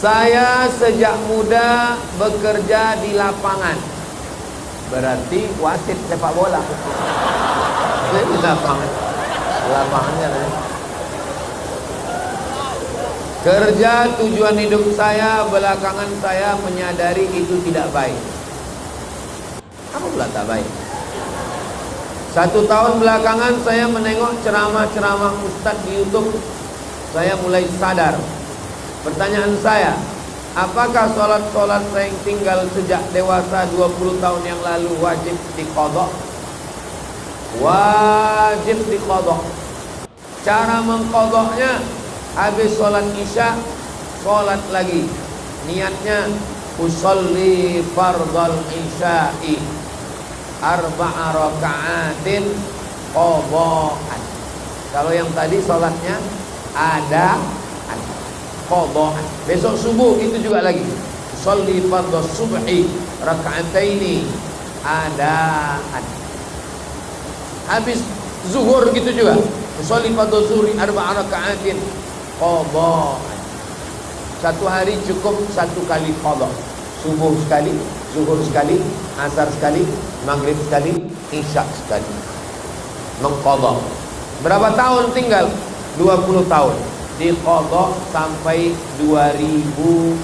Saya sejak muda bekerja di lapangan. Berarti wasit sepak bola. Saya di lapangan. Lapangannya ada. Kerja tujuan hidup saya, belakangan saya menyadari itu tidak baik. Apa pula tak baik? 1 tahun belakangan saya menengok ceramah-ceramah ustadz di YouTube. Saya mulai sadar. Pertanyaan saya, apakah sholat-sholat saya yang tinggal sejak dewasa 20 tahun yang lalu wajib diqadha? Wajib diqadha. Cara mengqadhanya, habis sholat isya, sholat lagi. Niatnya, usolli fardal isya'i 4 raka'atin qadha'an. Kalau yang tadi sholatnya ada qadha'an. Besok subuh itu juga lagi. Sholli fardhu subhi raka'ataini adaan. Habis zuhur gitu juga. Sholli fardhu zuhri 4 raka'atin qadha'an. Satu hari cukup 1 kali qadha. Subuh sekali, zuhur sekali, asar sekali, maghrib sekali, isya sekali. Mengqadha. Berapa tahun tinggal? 20 tahun. Diqadha sampai 2045.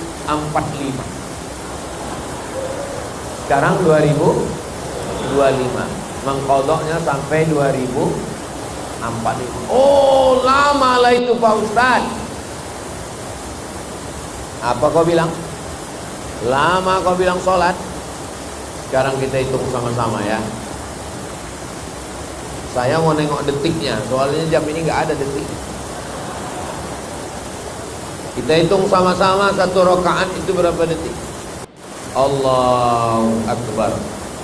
Sekarang 2025. Mengqadhanya sampai 2045. Oh, lama lah itu Pak Ustaz. Apa kau bilang? Lama kau bilang sholat. Sekarang kita hitung sama-sama ya. Saya mau nengok detiknya, soalnya jam ini nggak ada detik. Kita hitung sama-sama 1 rakaat itu berapa detik. Allahu Akbar.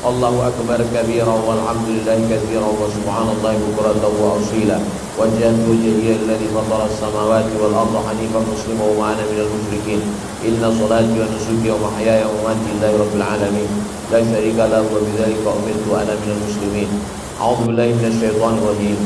Allahu Akbar kabira walhamdulillahi katsira wa subhanallahi bukratan wa asila. Wajjahtu wajhiya alladhi fatara as-samawati wal arda hanifan musliman wa ana minal musyrikin. Inna salati wa nusuki wa mahyaya wa mamati lillahi rabbil alamin. La syarika lahu wa bidzalika umirtu wa ana minal muslimin. A'udzu billahi minasy syaithanir rajim.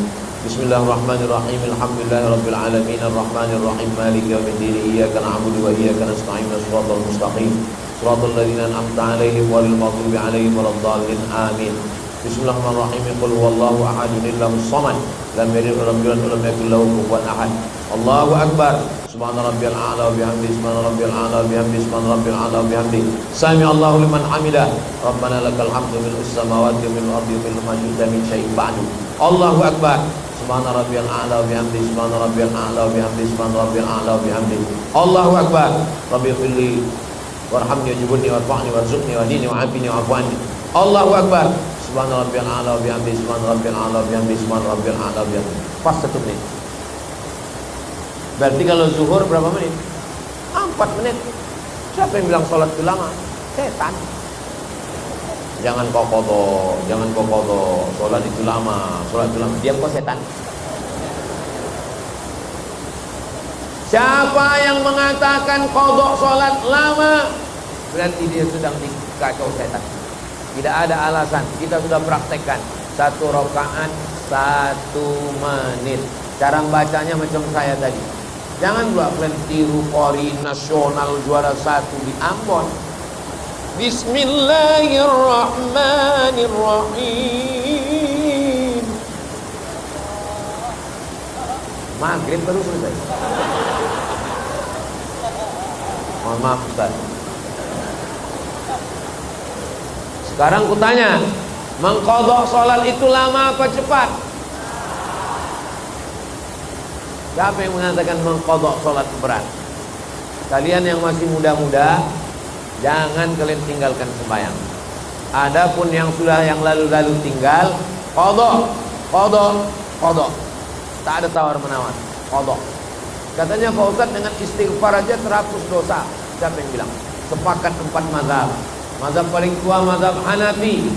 Bismillahirrahmanirrahim. Alhamdulillahi rabbil alamin arrahmanir rahim maliki yaumiddin. Iyyaka na'budu wa iyyaka nasta'in. Shiratal mustaqim. Shiratal ladzina an'amta 'alaihim ghairil maghdubi 'alaihim waladdallin. Amin. Bismillahirrahmanirrahim. Qul huwallahu ahadun Allahus samad. Lam yalid wa lam yulad wa lam yakul lahu kufuwan ahad. Allahu akbar. Subhana rabbiyal a'la wa bihamdihi. Subhana rabbiyal a'la wa bihamdihi. Subhana rabbiyal a'la wa bihamdihi. Sami Allahu liman hamidah. Rabbana lakal hamdu mil'us samawati wa mil'ul ardi wa mil'u ma syi'ta min syai'in ba'du. Allahu akbar. Subhana rabbiyal a'la wa bihamdihi. Subhana rabbiyal a'la wa bihamdihi. Subhana rabbiyal a'la wa bihamdihi. Allahu akbar. Rabbi ighfirli warhamni wajburni warfa'ni warzuqni wahdini wa'afini wa'fu anni. Allahu akbar. Subhana rabbiyal a'la wa bihamdihi. Subhana rabbiyal a'la wa bihamdihi. Subhana rabbiyal a'la wa bihamdihi. Pas 1 menit. Berarti kalau zuhur berapa menit? 4 menit. Siapa yang bilang sholat itu lama? Setan. Jangan kau qadha, jangan kau qadha. Sholat itu lama, sholat itu lama. Diam kau setan. Siapa yang mengatakan qadha sholat lama, berarti dia sedang dikacau setan. Tidak ada alasan. Kita sudah praktekkan 1 rakaat 1 menit. Cara membacanya macam saya tadi. Jangan pula kalian tiru qori nasional juara 1 di Ambon. Bismillahirrahmanirrahim. Maghrib baru selesai. Mohon maaf Ustaz. Sekarang kutanya, mengqadha salat itu lama apa cepat? Siapa yang mengatakan mengqadha salat berat? Kalian yang masih muda-muda, jangan kalian tinggalkan sembahyang. Adapun yang sudah yang lalu-lalu tinggal, qadha, qadha, qadha. Tak ada tawar menawar, qadha. Katanya Pak Ustaz dengan istighfar aja terhapus dosa. Siapa yang bilang? Sepakat 4 mazhab. Mazhab paling tua mazhab Hanafi,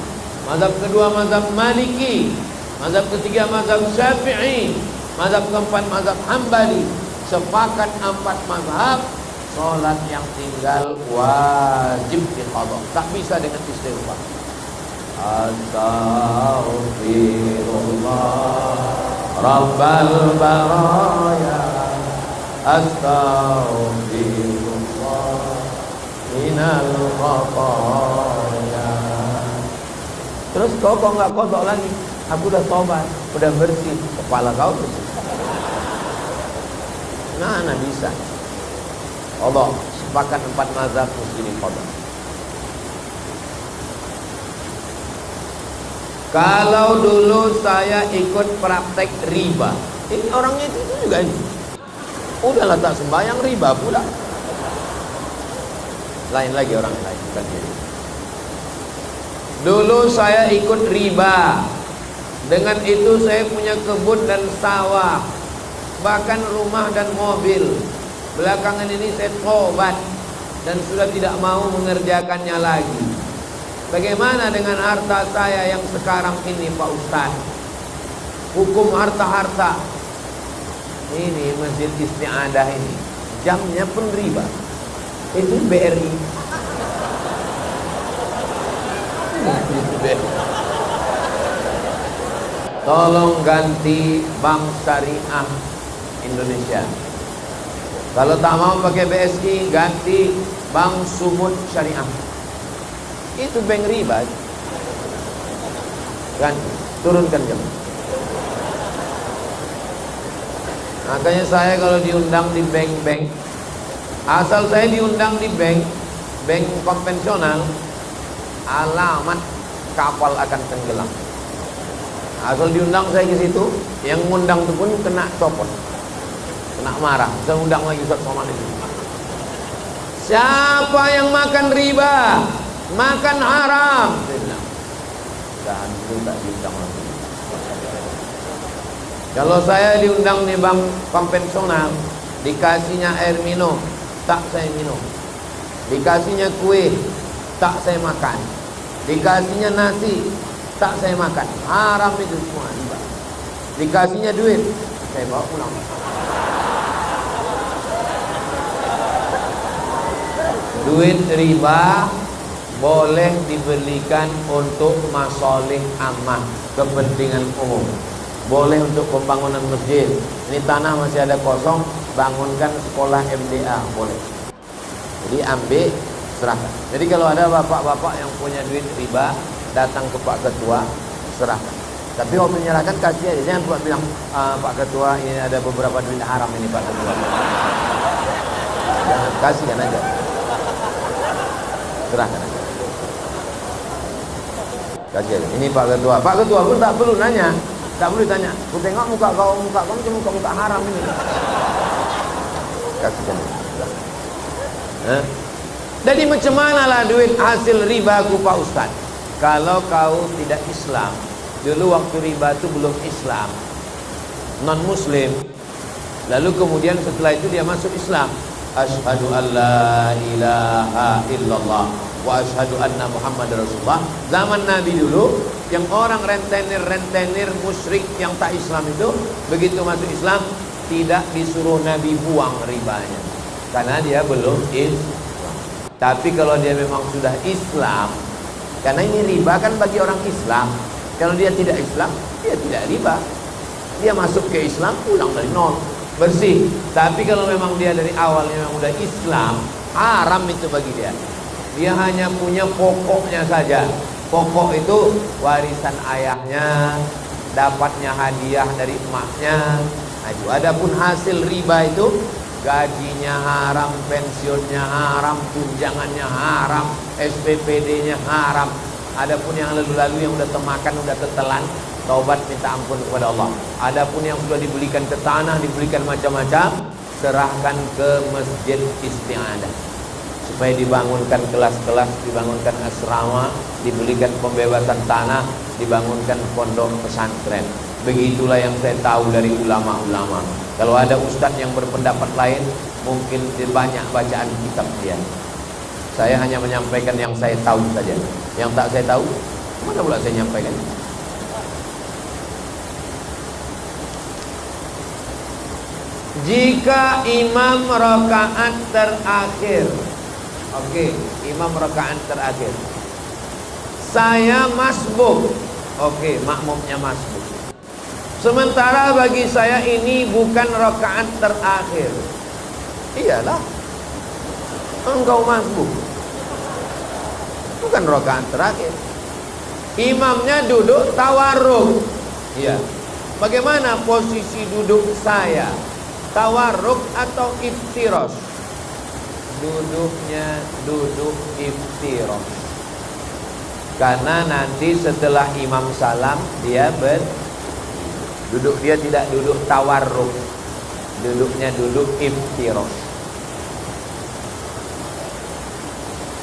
mazhab kedua mazhab Maliki, mazhab ketiga mazhab Syafi'i, mazhab keempat mazhab Hambali. Sepakat 4 mazhab, sholat yang tinggal wajib diqadha. Tak bisa dengan istighfar. Astaghfirullah Rabbal baraya, astaghfirullah minal khataaya. Terus kau nggak kodok lagi, aku udah tobat, udah bersih, kepala kau bersih. Nah bisa. Allah sepakat 4 mazhab muslimin kodok. Kalau dulu saya ikut praktek riba, ini orangnya itu juga ini. Udahlah tak sembahyang riba pula. Lain lagi orang lain, bukan diri. Dulu saya ikut riba. Dengan itu saya punya kebun dan sawah, bahkan rumah dan mobil. Belakangan ini saya tobat dan sudah tidak mau mengerjakannya lagi. Bagaimana dengan harta saya yang sekarang ini Pak Ustaz? Hukum harta-harta. Ini masjid isti'adah ini, jamnya pun riba. Itu BRI. Tolong ganti Bank Syariah Indonesia. Kalau tak mau pakai BSI, ganti Bank Sumut Syariah. Itu bank riba. Kan turunkan jam. Makanya saya kalau diundang di bank-bank, asal saya diundang di bank konvensional, alamat kapal akan tenggelam. Asal diundang saya ke situ, yang ngundang itu pun kena copot, kena marah. Saya undang lagi Ustaz Somad itu. Siapa yang makan riba, makan haram, saya bilang. Dan itu tak diundang lagi. Kalau saya diundang di bank konvensional, dikasihnya air minum, tak saya minum. Dikasihnya kue, tak saya makan. Dikasihnya nasi, tak saya makan. Haram itu semua riba. Dikasihnya duit, saya bawa pulang. Duit riba boleh dibelikan untuk masalih ammah, kepentingan umum. Boleh untuk pembangunan masjid. Ini tanah masih ada kosong, bangunkan sekolah MDA, boleh. Jadi ambil, serahkan. Jadi kalau ada bapak-bapak yang punya duit riba, datang ke Pak Ketua, serahkan. Tapi waktu menyerahkan kasih aja. Jangan buat bilang, Pak Ketua ini ada beberapa duit haram ini Pak Ketua. Jangan, kasihkan aja. Serahkan aja. Kasih aja. Ini Pak Ketua. Pak Ketua pun tak perlu nanya. Tak boleh tanya, aku tengok muka kamu cuma muka haram ini. Kasihkan. Jadi macam manalah duit hasil riba ku Pak Ustaz? Kalau kau tidak Islam, dulu waktu riba itu belum Islam, non Muslim, lalu kemudian setelah itu dia masuk Islam. Asyhadu an la ilaha illallah wa asyhadu anna Muhammad Rasulullah. Zaman Nabi dulu, yang orang rentenir musyrik yang tak Islam itu, begitu masuk Islam tidak disuruh Nabi buang ribanya, karena dia belum Islam. Tapi kalau dia memang sudah Islam, karena ini riba kan bagi orang Islam. Kalau dia tidak Islam, dia tidak riba. Dia masuk ke Islam, pulang dari nol, bersih. Tapi kalau memang dia dari awalnya memang udah Islam, haram itu bagi dia. Dia hanya punya pokoknya saja. Pokok itu warisan ayahnya, dapatnya hadiah dari emaknya. Nah, itu. Adapun hasil riba itu, gajinya haram, pensiunnya haram, tunjangannya haram, SPPD-nya haram. Adapun yang lalu-lalu yang udah temakan, udah tetelan, taubat minta ampun kepada Allah. Adapun yang sudah dibelikan ke tanah, dibelikan macam-macam, serahkan ke masjid isti'adah, supaya dibangunkan kelas-kelas, dibangunkan asrama, dibelikan pembebasan tanah, dibangunkan pondok pesantren. Begitulah yang saya tahu dari ulama-ulama. Kalau ada ustadz yang berpendapat lain, mungkin banyak bacaan kitab dia. Saya hanya menyampaikan yang saya tahu saja. Yang tak saya tahu, mana pula saya nyampaikan. Jika imam rakaat terakhir, oke, imam rakaat terakhir, saya masbuk, oke, makmumnya masbuk. Sementara bagi saya ini bukan rakaat terakhir. Iyalah, engkau masbuk. bukan rakaat terakhir. Imamnya duduk tawarruk. Iya. Bagaimana posisi duduk saya? Tawarruk atau iftiros? Duduknya duduk iftiros. Karena nanti setelah imam salam dia duduk, dia tidak duduk tawarruk. Duduknya duduk iftiros.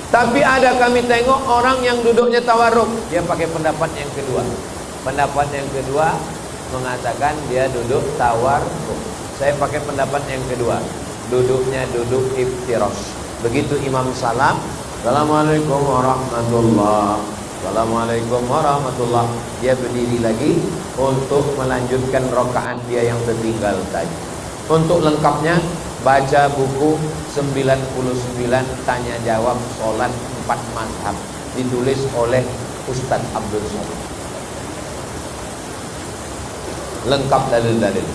Tapi ada kami tengok orang yang duduknya tawarruk, dia pakai pendapat yang kedua. Pendapat yang kedua mengatakan dia duduk tawarruk. Saya pakai pendapat yang kedua, duduknya duduk iftiros. Begitu imam salam, Assalamualaikum warahmatullah, Assalamualaikum warahmatullah, dia berdiri lagi untuk melanjutkan rakaat dia yang tertinggal tadi. Untuk lengkapnya baca buku 99 tanya jawab sholat 4 mazhab, ditulis oleh Ustadz Abdul Somad. Lengkap dalil-dalil.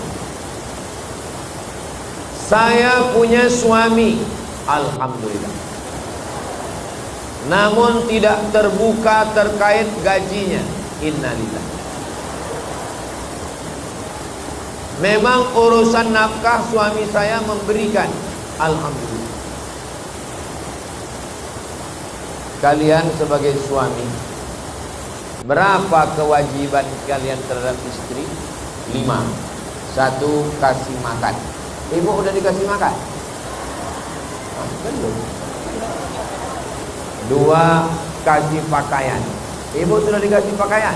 Saya punya suami, alhamdulillah, namun tidak terbuka terkait gajinya, innalillah. Memang urusan nafkah suami saya memberikan, alhamdulillah. Kalian sebagai suami, berapa kewajiban kalian terhadap istri? 5. 1, kasih makan. Ibu udah dikasih makan? Belum. 2, kasih pakaian. Ibu sudah dikasih pakaian?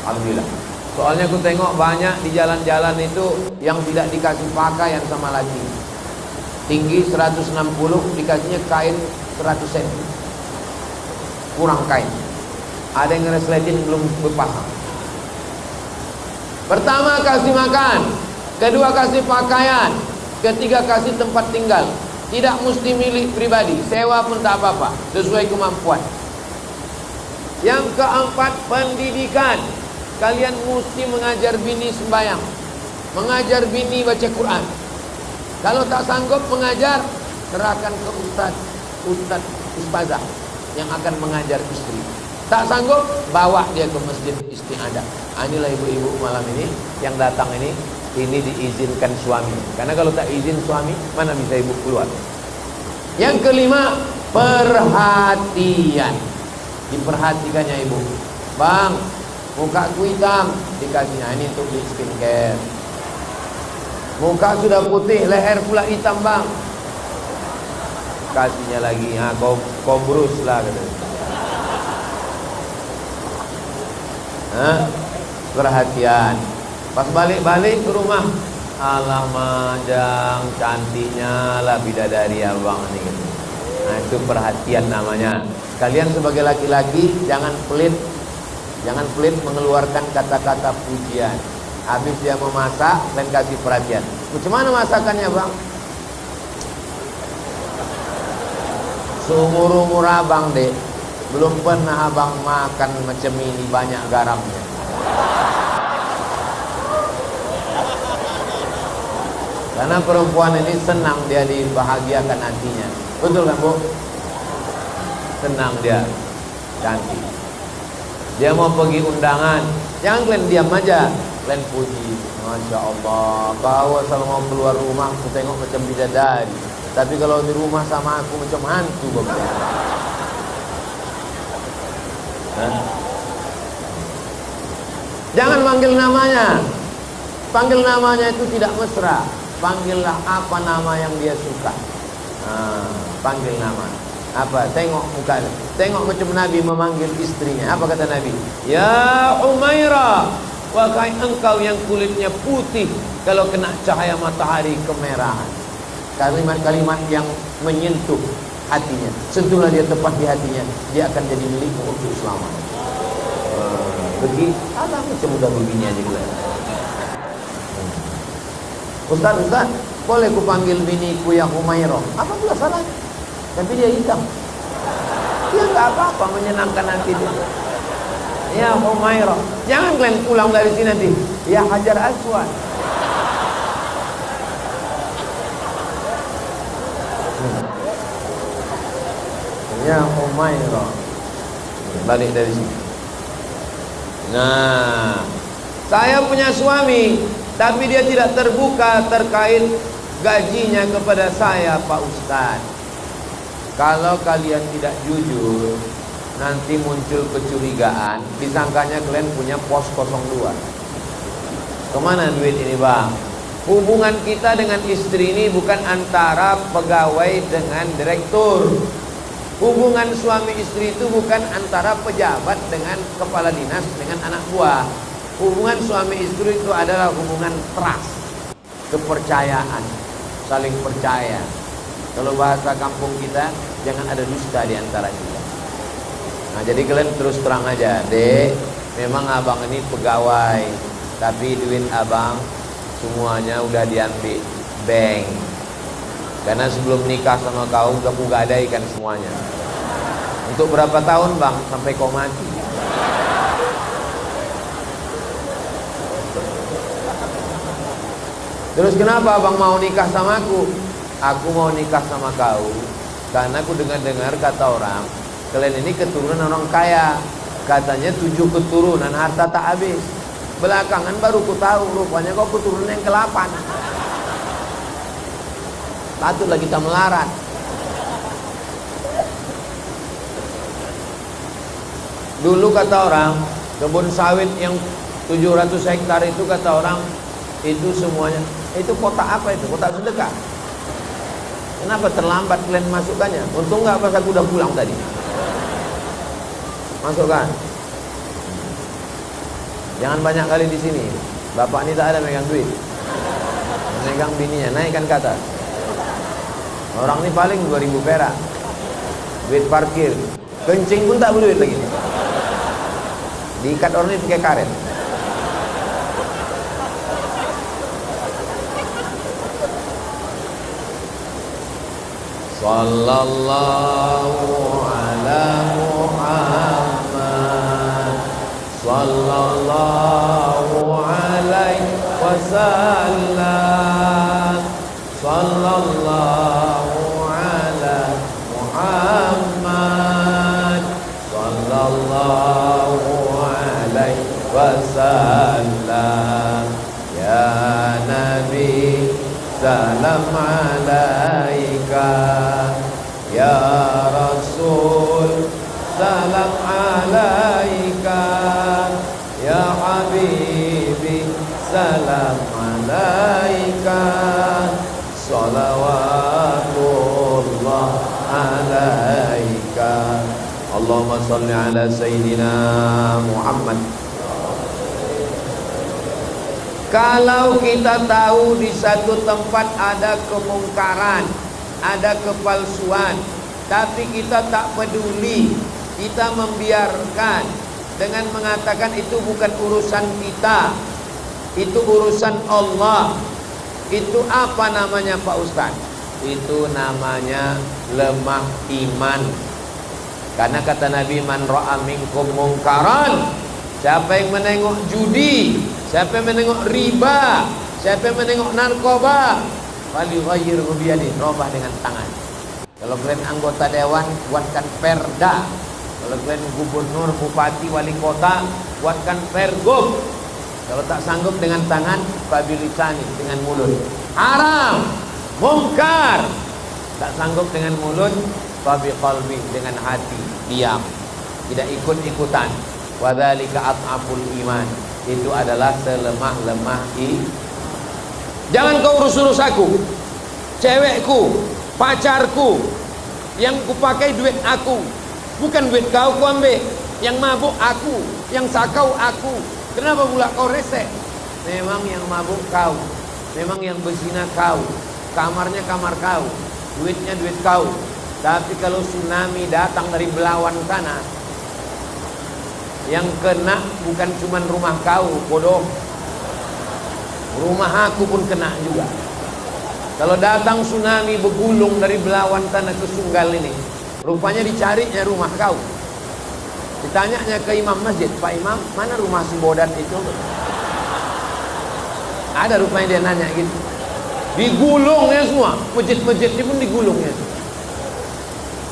Alhamdulillah. Soalnya aku tengok banyak di jalan-jalan itu yang tidak dikasih pakaian sama laki. Tinggi 160, dikasihnya kain 100 cm. Kurang kain. Ada yang ngeresletin belum berpasang. Pertama kasih makan, kedua kasih pakaian, ketiga kasih tempat tinggal. Tidak mesti milik pribadi, sewa pun tak apa-apa, sesuai kemampuan. Yang keempat, pendidikan. Kalian mesti mengajar bini sembahyang, mengajar bini baca Quran. Kalau tak sanggup mengajar, serahkan ke ustazah yang akan mengajar istri. Tak sanggup, bawa dia ke masjid istiadah. Inilah ibu-ibu malam ini yang datang ini diizinkan suami. Karena kalau tak izin suami, mana bisa ibu keluar. Yang kelima, perhatian. Diperhatikannya ibu. Bang, mukaku hitam, dikasihnya ini untuk beli skincare. Muka sudah putih, leher pula hitam bang, kasihnya lagi, kau brus lah katanya. Perhatian. Pas balik ke rumah, alamak jang, cantiknya lah bidadari abang ini gitu. Nah itu perhatian namanya. Kalian sebagai laki-laki jangan pelit mengeluarkan kata-kata pujian. Habis dia memasak dan kasih perhatian. Macam mana masakannya bang? Seumur-umur abang dek, belum pernah abang makan macam ini banyak garamnya. Karena perempuan ini senang dia dibahagiakan hatinya. Betul kan bu? Senang dia, cantik. Dia mau pergi undangan, jangan kalian diam aja, kalian puji. Masya Allah, kau asal mau keluar rumah, aku tengok macam bidadari. Tapi kalau di rumah sama aku macam hantu bapak. Jangan panggil namanya. Panggil namanya itu tidak mesra. Panggillah apa nama yang dia suka. Panggil nama. Apa? Tengok muka. Tengok macam Nabi memanggil istrinya. Apa kata Nabi? Ya Umairah, wahai engkau yang kulitnya putih kalau kena cahaya matahari kemerahan. Kalimat-kalimat yang menyentuh hatinya. Sentuhlah dia tepat di hatinya, dia akan jadi milikmu untuk selamanya. Begitu. Alah macam mudah begini aja kalian. Ustaz, boleh ku panggil biniku yang Umairah? Apa pula salahnya? Tapi dia hitam. Ya enggak apa-apa, menyenangkan hati dia. Ya Umairah. Jangan kalian pulang dari sini nanti. Ya Hajar Aswad. Ya Umairah. Balik dari sini. Nah, saya punya suami, tapi dia tidak terbuka terkait gajinya kepada saya, Pak Ustadz. Kalau kalian tidak jujur, nanti muncul kecurigaan, disangkanya kalian punya pos 02. Kemana duit ini, Bang? Hubungan kita dengan istri ini bukan antara pegawai dengan direktur. Hubungan suami istri itu bukan antara pejabat dengan kepala dinas dengan anak buah. Hubungan suami istri itu adalah hubungan trust, kepercayaan, saling percaya. Kalau bahasa kampung kita, jangan ada dusta di antara kita. Nah, jadi kalian terus terang aja, Dek, memang abang ini pegawai, tapi duit abang semuanya udah diambil bank. Karena sebelum nikah sama kau, kamu gadaikan semuanya. Untuk berapa tahun, Bang? Sampai kau mati. Terus kenapa abang mau nikah sama aku? Aku mau nikah sama kau karena aku dengar-dengar kata orang, kalian ini keturunan orang kaya. Katanya 7 keturunan harta tak habis. Belakangan baru ku tahu rupanya kau keturunan yang ke-8. Patutlah kita melarat. Dulu kata orang, kebun sawit yang 700 hektar itu kata orang, itu semuanya, itu kotak apa itu? Kotak sedekah. Kenapa terlambat kalian masukkannya? Untung nggak pas aku udah pulang tadi. Masukkan. Jangan banyak kali di sini. Bapak ini tak ada megang duit. Megang bininya, naikkan ke atas. Orang ini paling 2000 perak. Duit parkir. Kencing pun tak berduit lagi. Diikat orang ini pakai karet. Sallallahu ala Muhammad sallallahu alaihi wasallam. Sallallahu ala Muhammad sallallahu alaihi wasallam. Ya Nabi salam alaika, ya Rasul salam alaika, ya Habibi salam alaika, salawatullah alaika. Allahumma salli ala Sayyidina Muhammad. Kalau kita tahu di satu tempat ada kemungkaran, ada kepalsuan, tapi kita tak peduli, kita membiarkan dengan mengatakan itu bukan urusan kita, itu urusan Allah. Itu apa namanya, Pak Ustaz? Itu namanya lemah iman. Karena kata Nabi, man ra'a minkum mungkaran, siapa yang menengok judi, siapa yang menengok riba, siapa yang menengok narkoba, falyughayyirhu biyadihi, robah dengan tangan. Kalau kalian anggota dewan, buatkan perda. Kalau kalian gubernur, bupati, wali kota, buatkan pergub. Kalau tak sanggup dengan tangan, fabilisani, dengan mulut. Haram, mungkar. Tak sanggup dengan mulut, fabiqalbi, dengan hati, diam, tidak ikut-ikutan. Wadzalika at'aful iman, itu adalah selemah-lemah iman. Jangan kau urus-urus aku, cewekku, pacarku, yang kupakai duit aku, bukan duit kau ku ambil. Yang mabuk aku, yang sakau aku. Kenapa pula kau resek? Memang yang mabuk kau, memang yang berzina kau, kamarnya kamar kau, duitnya duit kau. Tapi kalau tsunami datang dari Belawan sana, yang kena bukan cuma rumah kau, bodoh, rumah aku pun kena juga. Kalau datang tsunami bergulung dari Belawan tanah ke Sunggal ini, rupanya dicarinya rumah kau. Ditanyanya ke imam masjid, Pak Imam, mana rumah si bodat itu? Ada rupanya dia nanya gitu. Digulungnya semua, masjid-masjid pun digulungnya.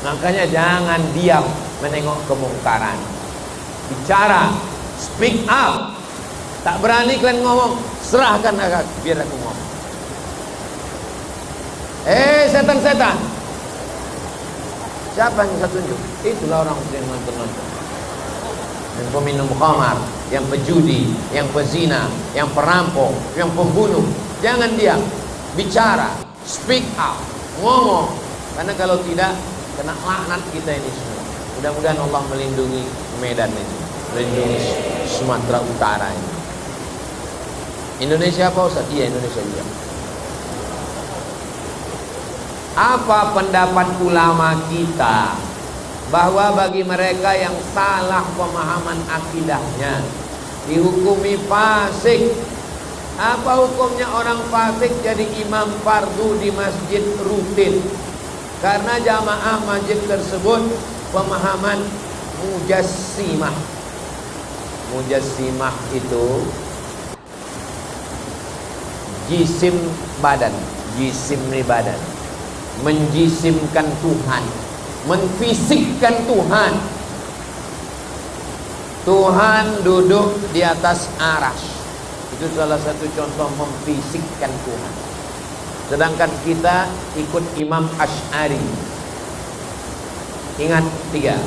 Makanya jangan diam menengok kemungkaran. Bicara, speak up. Tak berani kalian ngomong, serahkan agak, biar aku ngomong. Setan-setan, siapa yang bisa tunjuk? Itulah orang yang nonton-nonton, yang peminum khamar, yang pejudi, yang pezina, yang perampok, yang pembunuh. Jangan diam, bicara, speak up, ngomong. Karena kalau tidak, kena laknat kita ini semua. Mudah-mudahan Allah melindungi Medan ini, melindungi Sumatera Utara ini. Indonesia apa Ustaz? Iya, Indonesia juga. Apa pendapat ulama kita bahwa bagi mereka yang salah pemahaman akidahnya dihukumi fasik? Apa hukumnya orang fasik jadi imam fardu di masjid rutin? Karena jamaah masjid tersebut pemahaman mujassimah. Mujassimah itu jisim badan, jisim badan, menjisimkan Tuhan, memfisikkan Tuhan. Tuhan duduk di atas arasy. Itu salah satu contoh memfisikkan Tuhan. Sedangkan kita ikut Imam Asy'ari. Ingat 3.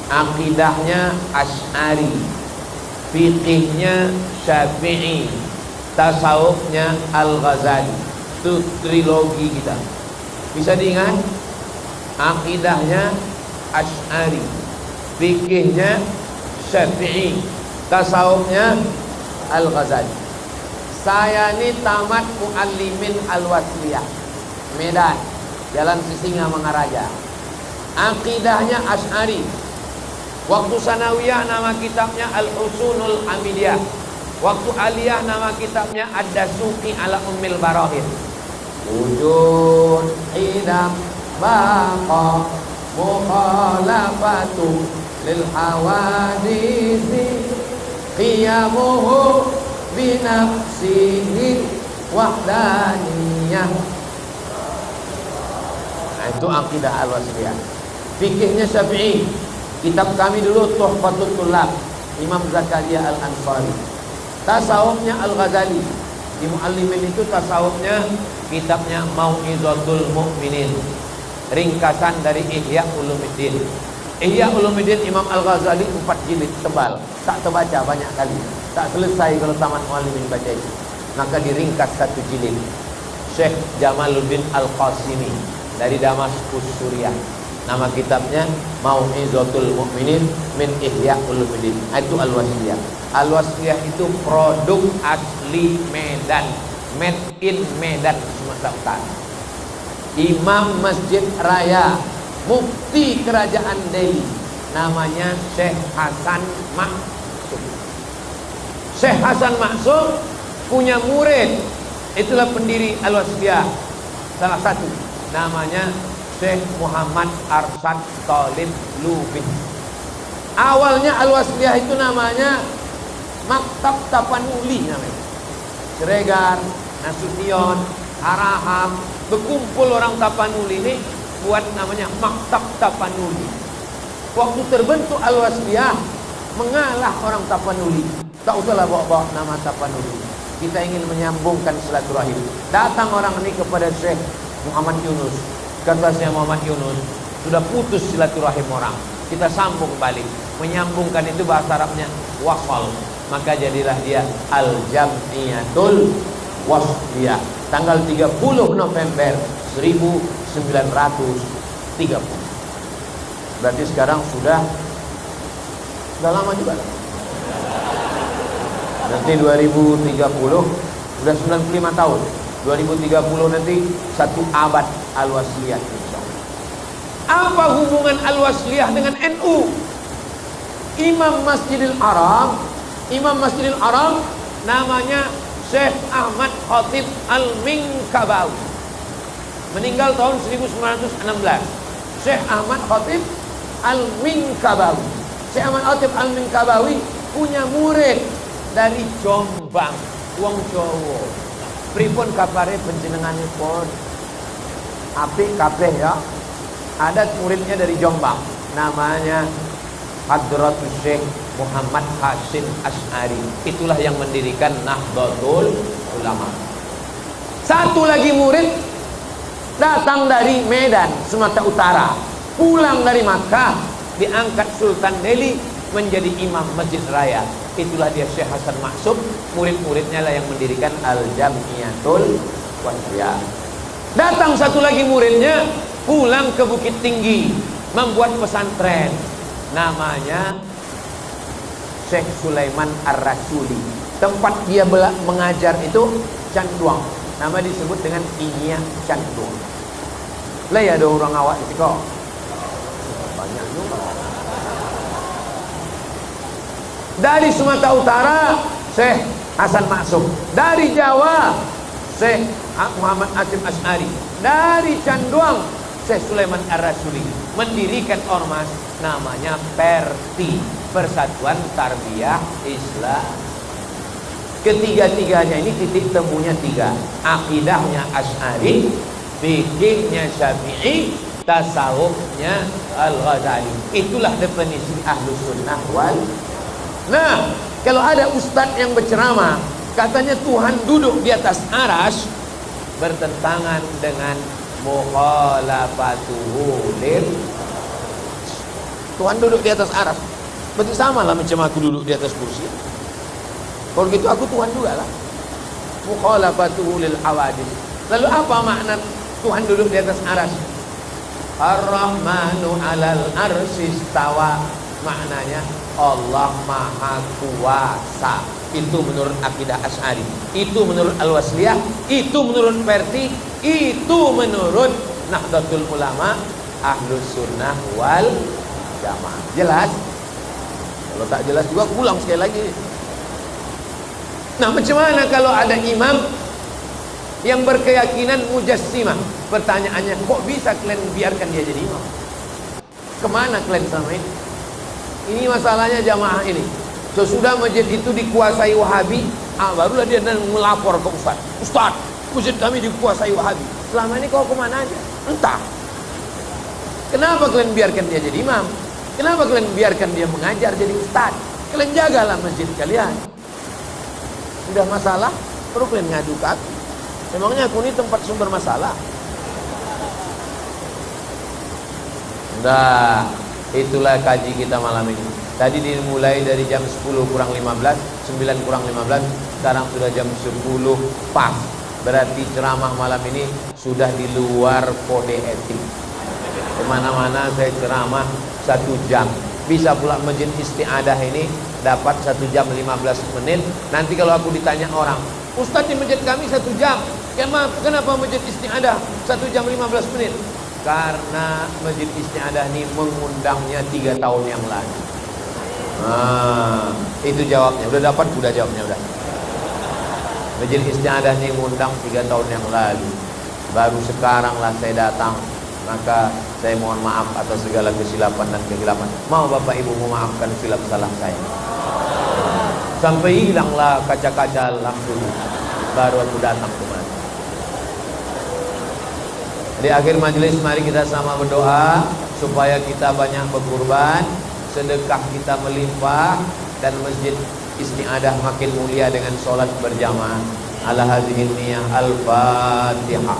Akidahnya Asy'ari, fiqihnya Syafi'i, tasawufnya Al-Ghazali. Itu trilogi kita. Bisa diingat? Akidahnya Asy'ari, fikihnya Syafi'i, tasawufnya Al-Ghazali. Saya ini tamat Muallimin Al-Wasliyah, Medan, Jalan Sisinga Mangaraja. Akidahnya Asy'ari. Waktu sanawiyah nama kitabnya Al-Usunul Hamidiyah. Waktu aliyah nama kitabnya Ad-Dasuqi ala Ummil Barahir. Wujud idam baqa mukhalafatu lil hawadisi qiyamuhu binafsihi wahdaniyah. Nah, itu akidah Al-Wasliyah. Fikihnya Syafi'i. Kitab kami dulu Tuhfatul Tullab, Imam Zakaria Al-Ansari. Tasawufnya Al-Ghazali. Di Muallimin itu tasawufnya kitabnya Mau'izatul Mu'minin, ringkasan dari Ihya Ulumuddin. Ihya Ulumuddin Imam Al-Ghazali 4 jilid tebal, tak terbaca banyak kali, tak selesai kalau tamat Muallimin baca itu. Maka diringkas 1 jilid. Syekh Jamaluddin Al-Qasimi dari Damaskus, Suriah. Nama kitabnya Mau'izatul Mu'minin min Ihya Ulumuddin. Itu Al-Wasliyah. Al-Wasliyah itu produk asli Medan, made in Medan, Sumatera Utara. Imam Masjid Raya, mufti kerajaan Delhi, namanya Syekh Hasan Maksum. Syekh Hasan Maksum punya murid, itulah pendiri Al-Wasliyah, salah satu, namanya Syekh Muhammad Arsyad Talib Lubis. Awalnya Al-Wasliyah itu namanya Maktab Tapanuli namanya. Siregar, Nasution, Araham, berkumpul orang Tapanuli ini buat namanya Maktab Tapanuli. Waktu terbentuk Al-Wasliyah mengalah orang Tapanuli. Tak usahlah bawa-bawa nama Tapanuli. Kita ingin menyambungkan silaturahim. Datang orang ini kepada Syekh Muhammad Yunus. Kata Syekh Muhammad Yunus, sudah putus silaturahim orang, kita sambung balik. Menyambungkan itu bahasa Arabnya wasal. Maka jadilah dia Al-Jam'iyatul Wasliyah. Tanggal 30 November 1930. Berarti sekarang sudah lama juga. Nanti 2030 sudah 95 tahun. 2030 nanti 1 abad Al-Wasliyah. Apa hubungan Al-Wasliyah dengan NU? Imam Masjidil Haram namanya Syekh Ahmad Khatib Al-Minkabawi, meninggal tahun 1916. Syekh Ahmad Khatib Al-Minkabawi. Syekh Ahmad Khatib Al-Minkabawi punya murid dari Jombang, wong Jawa. Pripun kabare panjenengane pun apik kabeh ya. Ada muridnya dari Jombang, namanya Hadratus Syekh Muhammad Hasyim Asy'ari. Itulah yang mendirikan Nahdlatul Ulama. Satu lagi murid datang dari Medan, Sumatera Utara, pulang dari Makkah, diangkat Sultan Delhi menjadi imam Masjid Raya. Itulah dia Syekh Hasan Maksum. Murid-muridnya lah yang mendirikan Al-Jamiyatul Wasiyah. Datang satu lagi muridnya, pulang ke Bukit Tinggi, membuat pesantren, namanya Syekh Sulaiman Ar-Rasuli. Tempat dia mengajar itu Canduang, nama disebut dengan Inya Canduang. Lah ya ada orang awak di sini banyak juga. Dari Sumatera Utara Syekh Hasan Maksum, dari Jawa Syekh Muhammad Hasyim Asy'ari, dari Canduang Syekh Sulaiman Ar-Rasuli, mendirikan ormas namanya PERTI, Persatuan Tarbiyah Islam. Ketiga-tiganya ini titik temunya tiga: akidahnya Asy'ari, fikihnya Syafi'i, tasawufnya Al-Ghazali. Itulah definisi Ahlus Sunnah wal. Nah, kalau ada ustadz yang berceramah katanya Tuhan duduk di atas arsy, bertentangan dengan mukhalafatuhu lil. Tuhan duduk di atas arsy, berarti sama lah macam aku duduk di atas kursi. Kalau gitu aku Tuhan juga lah. Mukhalafatuhu lil hawadis. Lalu apa makna Tuhan duduk di atas arsy? Ar-Rahmanu 'alal arsy istawa. Maknanya Allah Maha Kuasa. Itu menurut akidah Asy'ari, itu menurut Al-Wasliyah, itu menurut PERTI, itu menurut Nahdlatul Ulama, Ahlus Sunnah wal Jamaah. Jelas? Kalau tak jelas juga pulang sekali lagi. Nah, macam mana kalau ada imam yang berkeyakinan mujassimah? Pertanyaannya, kok bisa kalian biarkan dia jadi imam? Kemana kalian selama ini? Ini masalahnya jamaah ini. Sesudah masjid itu dikuasai Wahabi, barulah dia melapor ke Ustaz. Ustaz, masjid kami dikuasai Wahabi. Selama ini kau kemana aja? Entah. Kenapa kalian biarkan dia jadi imam? Kenapa kalian biarkan dia mengajar jadi ustaz? Kalian jagalah masjid kalian. Sudah masalah, perlu kalian ngadu ke aku. Memangnya aku ini tempat sumber masalah? Udah. Itulah kaji kita malam ini. Tadi dimulai dari jam 10 kurang 15, 9 kurang 15, sekarang sudah jam 10 pas. Berarti ceramah malam ini sudah di luar kode etik. Kemana-mana saya ceramah 1 jam. Bisa pula masjid isti'adah ini dapat 1 jam 15 menit. Nanti kalau aku ditanya orang, Ustaz di masjid kami 1 jam. Kenapa masjid isti'adah 1 jam 15 menit? Karena masjid isti'adah ini mengundangnya 3 tahun yang lalu. Itu jawabnya. Udah dapat, udah jawabnya udah. Masjid isti'adah ini mengundang 3 tahun yang lalu. Baru sekarang lah saya datang. Maka saya mohon maaf atas segala kesilapan dan kehilapan. Mau Bapak Ibu memaafkan silap salah saya. Sampai hilanglah kaca-kaca lampu. Baru aku datang kemari. Di akhir majelis mari kita sama berdoa supaya kita banyak berkurban, sedekah kita melimpah, dan masjid isti'adah makin mulia dengan solat berjamaah. Ala hadhihi niyah al-Fatihah.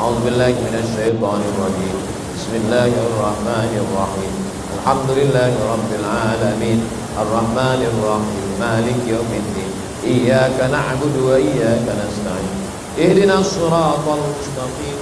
A'udzubillahi minasyaitonir rajim. Bismillahirrahmanirrahim. Alhamdulillahirabbil alamin. Arrahmanir rahim. Maliki yaumiddin. Iyyaka na'budu wa iyyaka nasta'in. Ihdinas shiratal mustaqim.